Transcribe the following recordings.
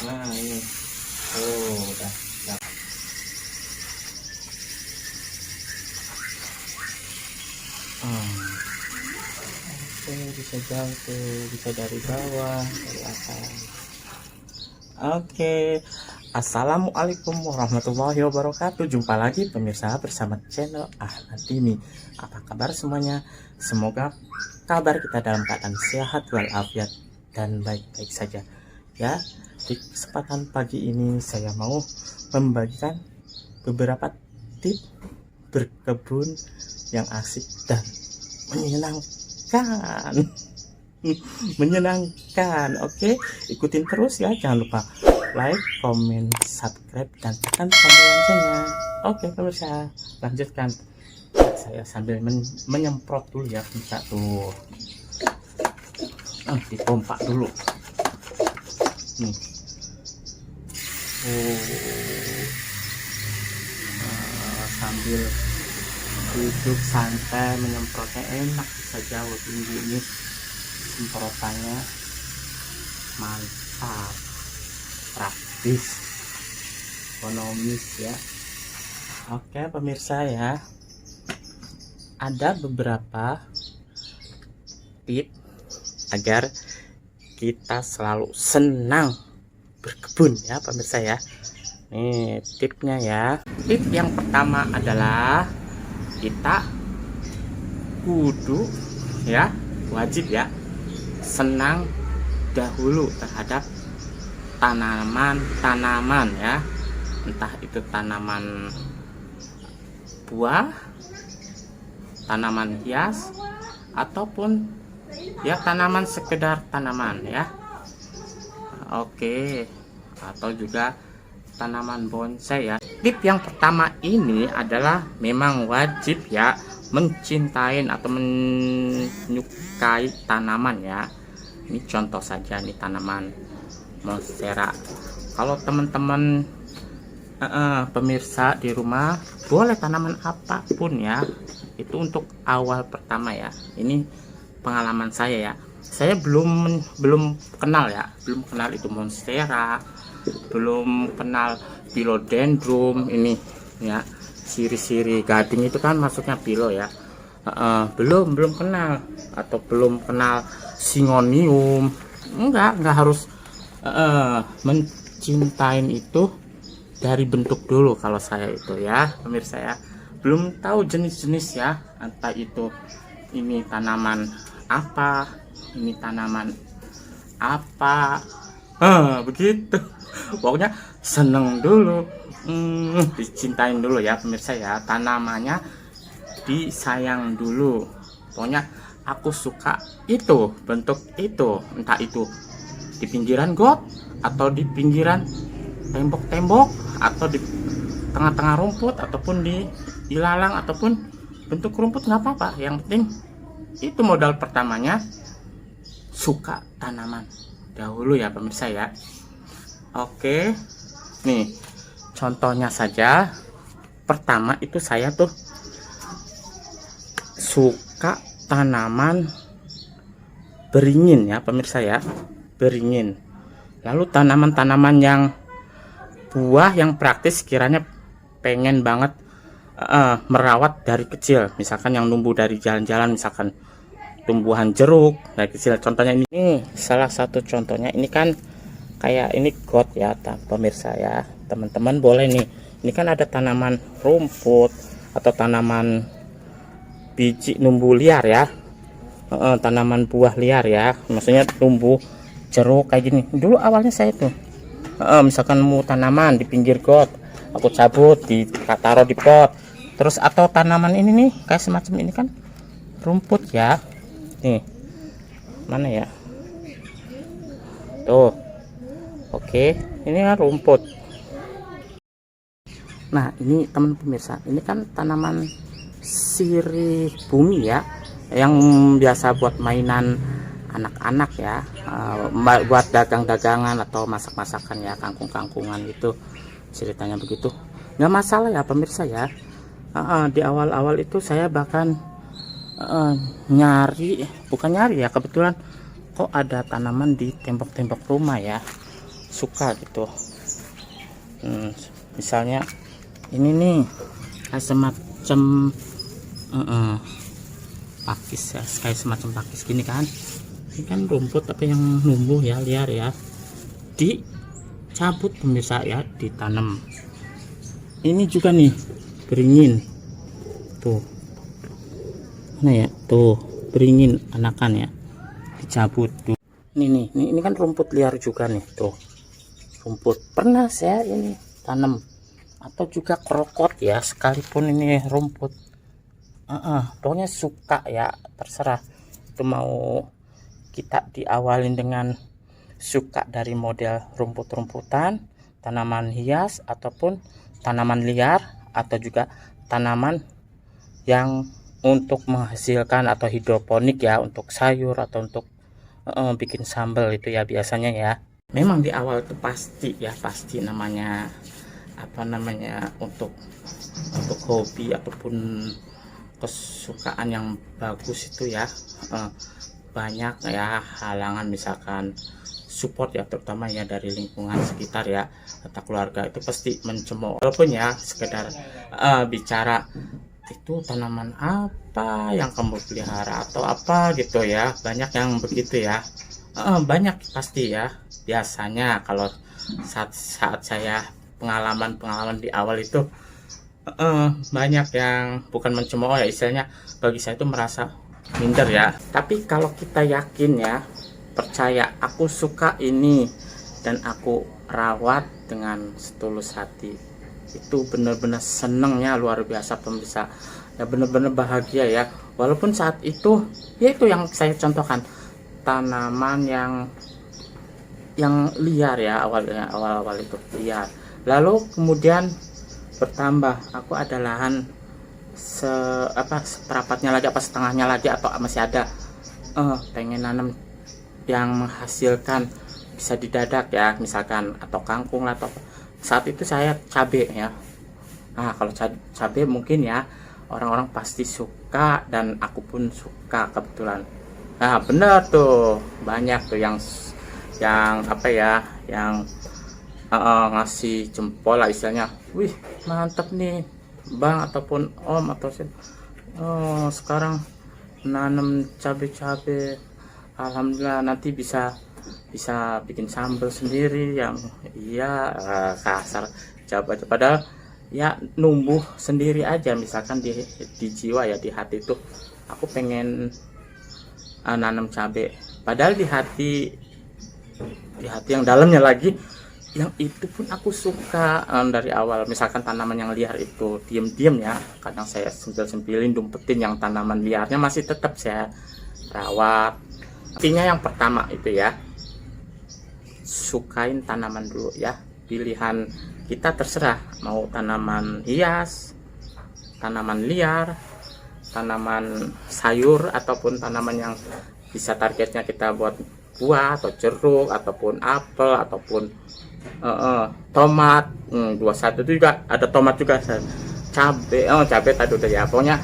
Nah ini, oh udah. Oke, bisa jauh tuh, bisa dari bawah, dari atas. Oke, assalamualaikum warahmatullahi wabarakatuh. Jumpa lagi pemirsa bersama channel Ahmad Dini. Apa kabar semuanya? Semoga kabar kita dalam keadaan sehat walafiat dan baik-baik saja. Ya, di kesempatan pagi ini saya mau membagikan beberapa tips berkebun yang asik dan menyenangkan. Menyenangkan. Oke, ikutin terus ya, jangan lupa like, comment, subscribe, dan tekan tombol loncengnya. Oke pemirsa, lanjutkan. Saya sambil menyemprot dulu ya pemirsa tuh. Dipompa dulu nih. Sambil duduk santai menyemprotnya enak, bisa jauh tinggi ini semprotannya, mantap, praktis, ekonomis ya. Oke pemirsa ya, ada beberapa tips agar kita selalu senang berkebun ya pemirsa ya. Nih tipsnya ya. Tip yang pertama adalah kita kudu ya, wajib ya, senang dahulu terhadap tanaman-tanaman ya, entah itu tanaman buah, tanaman hias, ataupun ya tanaman sekedar tanaman ya. Oke, atau juga tanaman bonsai ya. Tip yang pertama ini adalah memang wajib ya mencintai atau menyukai tanaman ya. Ini contoh saja nih, tanaman monstera. Kalau teman-teman pemirsa di rumah boleh tanaman apapun ya, itu untuk awal pertama ya. Ini pengalaman saya ya, saya belum kenal ya, belum kenal itu monstera, belum kenal philodendron ini ya, siri-siri gading itu kan masuknya philo ya. Belum kenal, atau belum kenal syngonium. Enggak harus mencintai itu dari bentuk dulu. Kalau saya itu ya pemirsa ya, belum tahu jenis-jenis ya, entah itu ini tanaman apa, ini tanaman apa, begitu. Pokoknya seneng dulu, dicintain dulu ya pemirsa ya, tanamannya disayang dulu. Pokoknya aku suka itu, bentuk itu, entah itu di pinggiran got, atau di pinggiran tembok-tembok, atau di tengah-tengah rumput, ataupun di ilalang, ataupun bentuk rumput, nggak apa-apa. Yang penting itu modal pertamanya, suka tanaman dahulu ya pemirsa ya. Oke, nih contohnya saja. Pertama itu saya tuh suka tanaman beringin ya pemirsa ya, beringin. Lalu tanaman-tanaman yang buah yang praktis, kiranya pengen banget merawat dari kecil, misalkan yang numbuh dari jalan-jalan, misalkan tumbuhan jeruk dari kecil. Contohnya ini salah satu contohnya. Ini kan kayak ini got ya pemirsa ya, teman-teman boleh nih. Ini kan ada tanaman rumput atau tanaman biji numbuh liar ya, tanaman buah liar ya, maksudnya tumbuh jeruk kayak gini. Dulu awalnya saya tuh misalkan mau tanaman di pinggir got, aku cabut, taruh di pot. Terus atau tanaman ini nih kayak semacam ini kan rumput ya, nih mana ya tuh. Oke, ini kan rumput. Nah ini teman pemirsa, ini kan tanaman sirih bumi ya, yang biasa buat mainan anak-anak ya, buat dagang-dagangan atau masak-masakan ya, kangkung-kangkungan itu ceritanya begitu. Nggak masalah ya pemirsa ya. Di awal-awal itu saya bahkan bukan nyari ya, kebetulan kok ada tanaman di tembok-tembok rumah ya. suka gitu. Misalnya ini nih kayak semacam pakis ya, kayak semacam pakis gini kan. Ini kan rumput tapi yang numbuh ya, liar ya, dicabut pemirsa ya, ditanam. Ini juga nih beringin tuh, mana ya tuh, beringin anakan ya, dicabut tuh. Ini kan rumput liar juga nih tuh, rumput pernah saya ini tanam, atau juga krokot ya, sekalipun ini rumput. Pokoknya suka ya, terserah itu mau kita diawalin dengan suka dari model rumput-rumputan, tanaman hias, ataupun tanaman liar, atau juga tanaman yang untuk menghasilkan atau hidroponik ya, untuk sayur atau untuk bikin sambal itu ya biasanya ya. Memang di awal itu pasti namanya apa namanya, untuk hobi ataupun kesukaan yang bagus itu ya, banyak ya halangan, misalkan support ya, terutama ya dari lingkungan sekitar ya, atau keluarga itu pasti mencemooh. Walaupun ya sekedar bicara itu tanaman apa yang kamu pelihara atau apa gitu ya, banyak yang begitu ya. Banyak pasti ya, biasanya kalau saat saya pengalaman di awal itu banyak yang bukan mencemooh ya, istilahnya bagi saya itu merasa minder ya. Tapi kalau kita yakin ya, percaya aku suka ini dan aku rawat dengan setulus hati, itu benar-benar senengnya luar biasa pemirsa ya, benar-benar bahagia ya. Walaupun saat itu ya, itu yang saya contohkan, tanaman yang liar ya, awal itu liar, lalu kemudian bertambah, aku ada lahan seperempatnya lagi, apa setengahnya lagi, atau masih ada, pengen nanam yang menghasilkan bisa didadak ya, misalkan atau kangkung atau saat itu saya cabai ya. Nah kalau cabai mungkin ya orang-orang pasti suka, dan aku pun suka kebetulan. Nah bener tuh, banyak tuh yang apa ya, yang ngasih jempol lah istilahnya, wih mantap nih bang ataupun om, atau sekarang nanam cabai, alhamdulillah nanti bisa bikin sambal sendiri yang iya, kasar coba, padahal ya numbuh sendiri aja, misalkan di jiwa ya, di hati tuh aku pengen nanam cabai, padahal di hati yang dalamnya lagi, yang itu pun aku suka dari awal. Misalkan tanaman yang liar itu diem ya, kadang saya sempilin dumpetin, yang tanaman liarnya masih tetap saya rawat. Intinya yang pertama itu ya, sukain tanaman dulu ya. Pilihan kita terserah mau tanaman hias, tanaman liar, tanaman sayur, ataupun tanaman yang bisa targetnya kita buat buah atau jeruk ataupun apel ataupun tomat. 21 itu juga ada tomat juga, cabai tadi udah ya, pokoknya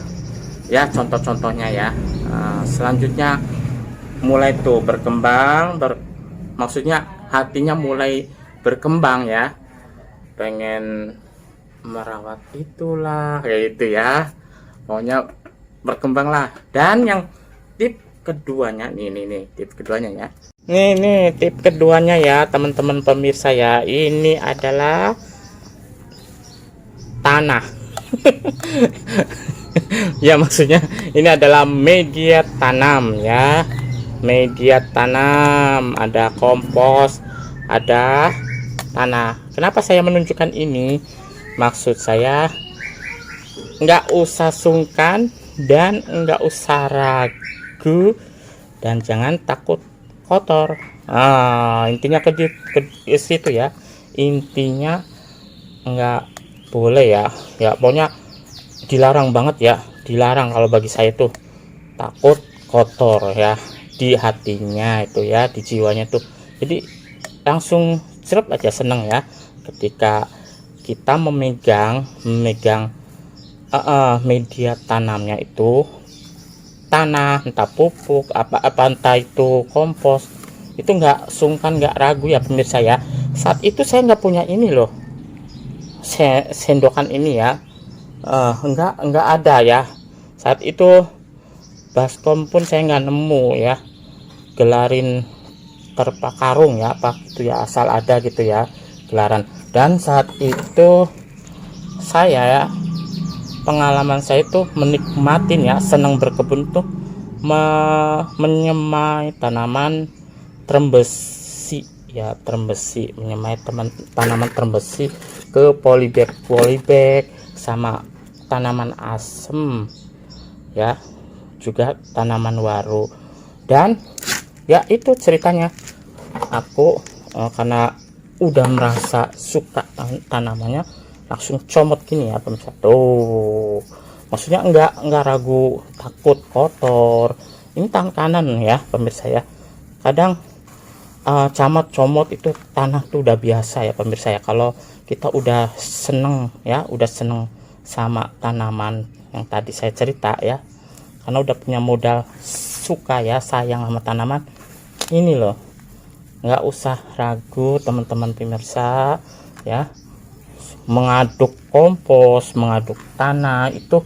ya contoh-contohnya ya. Selanjutnya mulai tuh berkembang, maksudnya hatinya mulai berkembang ya, pengen merawat itulah kayak itu ya, pokoknya berkembang lah. Dan yang tip keduanya nih tip keduanya ya, nih tip keduanya ya teman-teman pemirsa ya, ini adalah tanah. Ya maksudnya ini adalah media tanam ya, media tanam, ada kompos, ada tanah. Kenapa saya menunjukkan ini? Maksud saya nggak usah sungkan dan nggak usah ragu, dan jangan takut kotor. Intinya ke situ ya, intinya nggak boleh ya pokoknya dilarang banget ya, dilarang kalau bagi saya tuh, takut kotor ya di hatinya itu ya, di jiwanya tuh. Jadi langsung serap aja, seneng ya ketika kita memegang media tanamnya itu, tanah entah pupuk apa entah itu kompos, itu nggak sungkan, nggak ragu ya pemirsa ya. saat itu saya nggak punya ini loh, sendokan ini ya. Enggak ada ya saat itu. Baskom pun saya nggak nemu ya, gelarin terpa karung ya apa itu ya, asal ada gitu ya gelaran. Dan saat itu saya ya, pengalaman saya itu menikmatin ya, senang berkebun tuh, menyemai tanaman trembesi ya, trembesi, menyemai tanaman trembesi ke polybag sama tanaman asem ya, juga tanaman waru. Dan ya itu ceritanya, aku karena udah merasa suka tanamannya, langsung comot gini ya pemirsa tuh. Maksudnya enggak ragu, takut kotor. Ini tangan kanan ya pemirsa ya. Kadang comot itu tanah tuh udah biasa ya pemirsa ya. Kalau kita udah seneng ya, udah seneng sama tanaman yang tadi saya cerita ya, karena udah punya modal suka ya, sayang sama tanaman ini loh, nggak usah ragu teman-teman pemirsa ya, mengaduk kompos, mengaduk tanah itu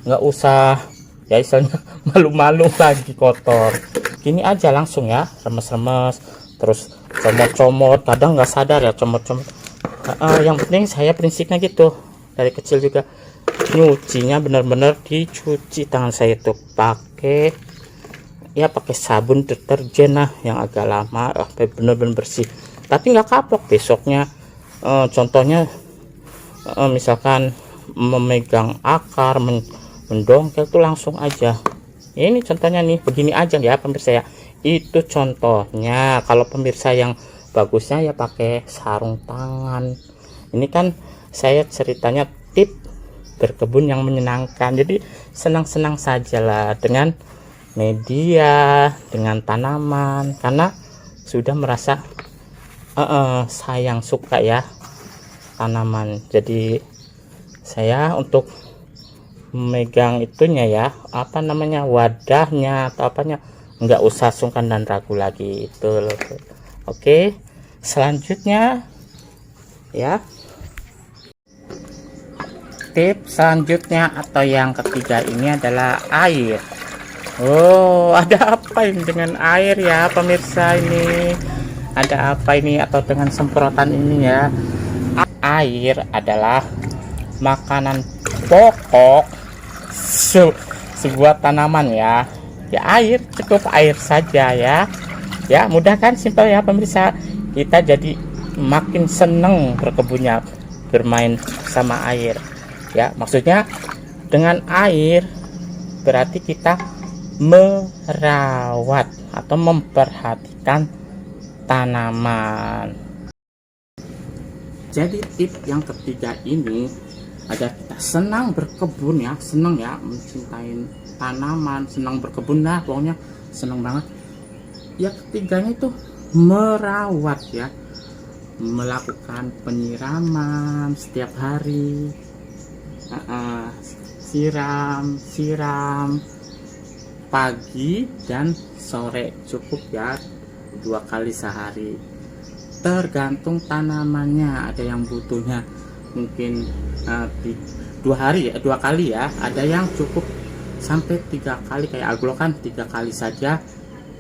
nggak usah ya, istilahnya malu-malu lagi kotor gini aja, langsung ya remes-remes, terus comot-comot. Kadang nggak sadar ya comot-comot. Yang penting saya prinsipnya gitu dari kecil juga, nyucinya benar-benar dicuci tangan saya itu pakai sabun deterjen lah yang agak lama, benar-benar bersih, tapi nggak kapok besoknya. Contohnya misalkan memegang akar, mendongkel tuh langsung aja. Ini contohnya nih, begini aja ya pemirsa ya, itu contohnya. Kalau pemirsa yang bagusnya ya pakai sarung tangan. Ini kan saya ceritanya tip berkebun yang menyenangkan, jadi senang-senang sajalah dengan media, dengan tanaman, karena sudah merasa sayang, suka ya tanaman. Jadi saya untuk memegang itunya ya, apa namanya, wadahnya atau apanya, nggak usah sungkan dan ragu lagi itu loh. Oke, selanjutnya ya, tips selanjutnya atau yang ketiga ini adalah air. Oh, ada apa ini dengan air ya pemirsa? Ini ada apa ini, atau dengan semprotan ini ya? Air adalah makanan pokok sebuah tanaman ya. Ya, air, cukup air saja ya. Ya, mudah kan, simpel ya pemirsa. Kita jadi makin seneng berkebunnya, bermain sama air ya. Maksudnya dengan air berarti kita merawat atau memperhatikan tanaman. Jadi tips yang ketiga ini, agar kita senang berkebun ya, senang ya, mencintai tanaman, senang berkebun lah, pokoknya senang banget ya. Ketiganya itu merawat ya, melakukan penyiraman setiap hari, siram pagi dan sore, cukup ya 2 kali sehari, tergantung tanamannya. Ada yang butuhnya mungkin 2 hari ya, 2 kali ya, ada yang cukup sampai 3 kali kayak aglo kan 3 kali saja,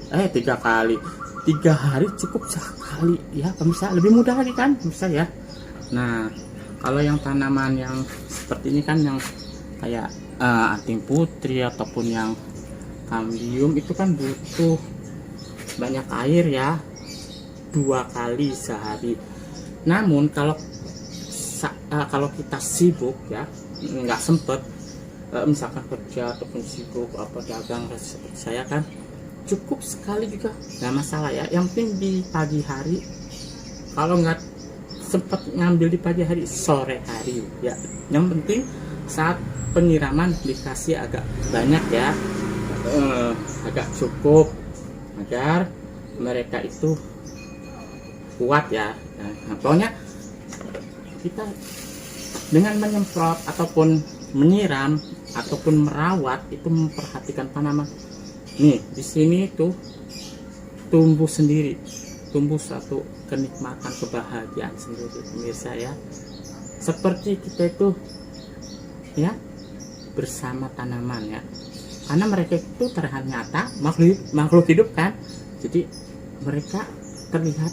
3 kali, 3 hari cukup sekali ya pemirsa, lebih mudah lagi kan pemirsa ya. Nah, kalau yang tanaman yang seperti ini kan, yang kayak anting putri ataupun yang kambium, itu kan butuh banyak air ya, 2 kali sehari. Namun kalau kita sibuk ya, nggak sempet, misalkan kerja ataupun sibuk apa dagang seperti saya kan, cukup sekali juga nggak masalah ya. Yang penting di pagi hari, kalau nggak sempat ngambil di pagi hari, sore hari ya. Yang penting saat penyiraman dikasih agak banyak ya, agak cukup, agar mereka itu kuat ya. Nah, pokoknya kita dengan menyemprot ataupun menyiram ataupun merawat itu memperhatikan tanaman. Nih di sini tuh tumbuh sendiri tumbuh suatu kenikmatan, kebahagiaan sendiri pemirsa ya. Seperti kita itu ya bersama tanaman ya, karena mereka itu ternyata makhluk hidup kan, jadi mereka terlihat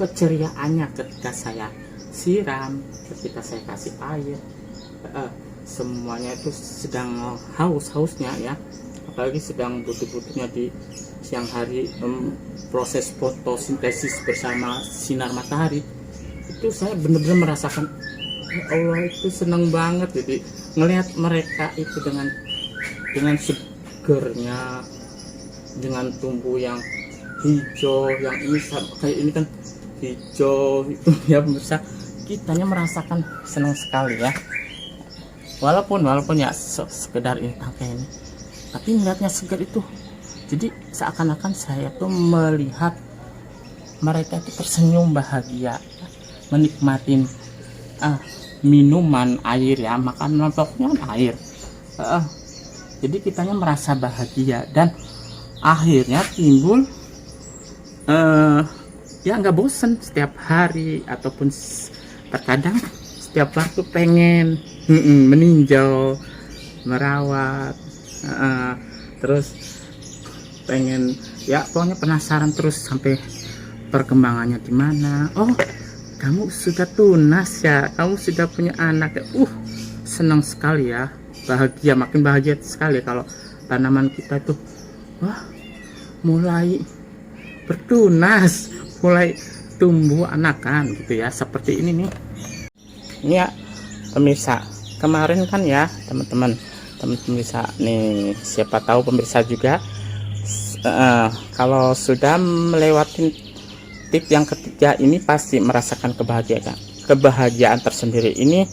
keceriaannya ketika saya siram, ketika saya kasih air, semuanya itu sedang hausnya ya, apalagi sedang butuh-butuhnya di siang hari, proses fotosintesis bersama sinar matahari. Itu saya benar-benar merasakan, ya Allah, itu senang banget jadi ngelihat mereka itu dengan segernya, dengan tumbuh yang hijau, yang ini kayak ini kan hijau itu ya pemirsa, kitanya merasakan senang sekali ya. Walaupun ya sekedar ini tangkai ini, tapi melihatnya segar itu, jadi seakan-akan saya tuh melihat mereka itu tersenyum bahagia, menikmatin minuman air ya, makanan pokoknya air. Jadi kitanya merasa bahagia dan akhirnya timbul ya nggak bosen setiap hari, ataupun terkadang setiap waktu pengen meninjau, merawat, terus pengen ya pokoknya penasaran terus sampai perkembangannya gimana. Oh, kamu sudah tunas ya, kamu sudah punya anak ya. Senang sekali ya, bahagia, makin bahagia sekali kalau tanaman kita itu wah mulai bertunas, mulai tumbuh anakan gitu ya, seperti ini nih. Ini ya pemirsa, kemarin kan ya teman-teman pemirsa nih, siapa tahu pemirsa juga kalau sudah melewati tip yang ketiga ini pasti merasakan kebahagiaan tersendiri. Ini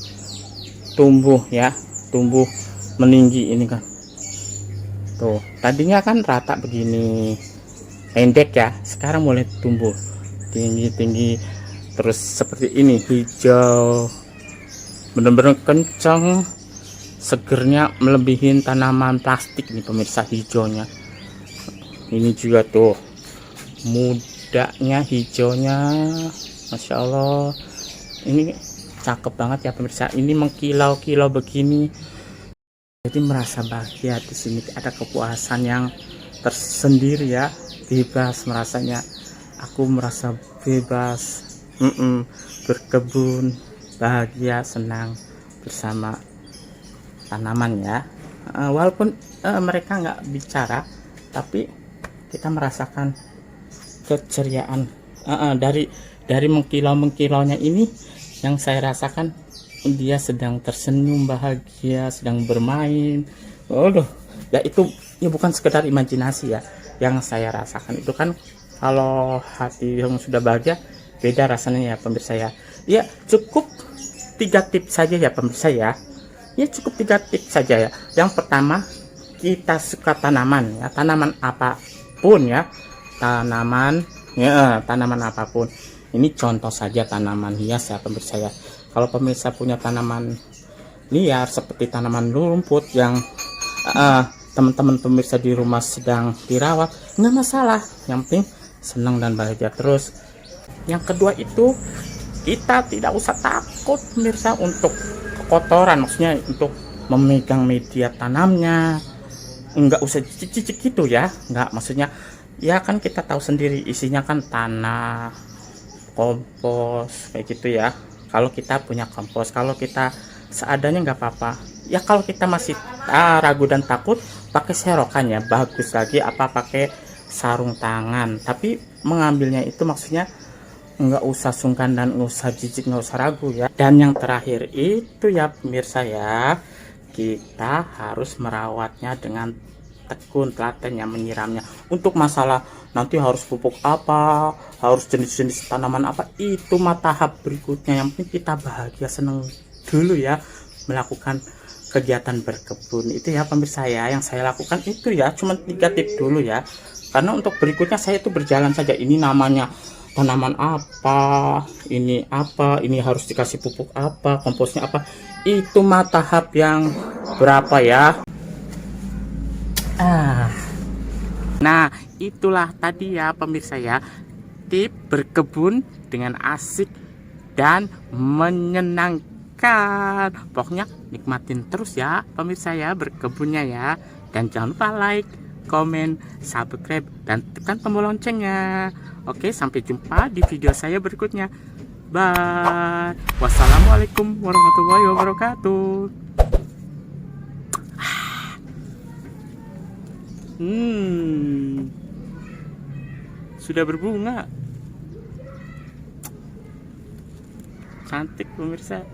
tumbuh ya, tumbuh meninggi ini kan. Tuh, tadinya kan rata begini, pendek ya, sekarang mulai tumbuh tinggi terus seperti ini, hijau, bener-bener kencang, segernya melebihi tanaman plastik nih pemirsa, hijaunya. Ini juga tuh mudanya, hijaunya, masya Allah, ini cakep banget ya pemirsa. Ini mengkilau-kilau begini, jadi merasa bahagia di sini, ada kepuasan yang tersendiri ya, bebas merasanya. Aku merasa bebas berkebun, bahagia, senang bersama tanaman ya. Walaupun mereka nggak bicara, tapi kita merasakan keceriaan dari mengkilau-mengkilaunya ini. Yang saya rasakan, dia sedang tersenyum bahagia, sedang bermain. Ya itu ya bukan sekedar imajinasi ya, yang saya rasakan itu kan. Kalau hati yang sudah bahagia beda rasanya ya pemirsa ya. Ya cukup 3 tips saja ya pemirsa ya. Ya cukup 3 tips saja ya. Yang pertama, kita suka tanaman ya, tanaman apapun ya, tanaman apapun. Ini contoh saja tanaman hias ya pemirsa ya. Kalau pemirsa punya tanaman liar seperti tanaman rumput yang teman-teman pemirsa di rumah sedang dirawat, nggak masalah, yang penting senang dan bahagia terus. Yang kedua itu, kita tidak usah takut pemirsa untuk kotoran, maksudnya untuk memegang media tanamnya, nggak usah cicik gitu ya, nggak, maksudnya ya kan kita tahu sendiri isinya kan tanah, kompos kayak gitu ya. Kalau kita punya kompos, kalau kita seadanya nggak apa-apa ya. Kalau kita masih ragu dan takut, pakai serokan ya, bagus lagi, apa pakai sarung tangan. Tapi mengambilnya itu maksudnya nggak usah sungkan dan nggak usah jijik, nggak usah ragu ya. Dan yang terakhir itu ya pemirsa ya, kita harus merawatnya dengan tekun, telaten ya, menyiramnya. Untuk masalah nanti harus pupuk apa, harus jenis-jenis tanaman apa, itu mah tahap berikutnya. Yang penting kita bahagia, seneng dulu ya melakukan kegiatan berkebun itu ya pemirsa ya. Yang saya lakukan itu ya cuma 3 tips dulu ya, karena untuk berikutnya saya itu berjalan saja. Ini namanya tanaman apa, ini harus dikasih pupuk apa, komposnya apa, itu mah tahap yang berapa ya. Nah itulah tadi ya pemirsa ya, kreatif, berkebun dengan asik dan menyenangkan. Pokoknya nikmatin terus ya pemirsa ya berkebunnya ya. Dan jangan lupa like, komen, subscribe, dan tekan tombol loncengnya. Oke, sampai jumpa di video saya berikutnya. Bye. Wassalamualaikum warahmatullahi wabarakatuh. Sudah berbunga. Cantik pemirsa.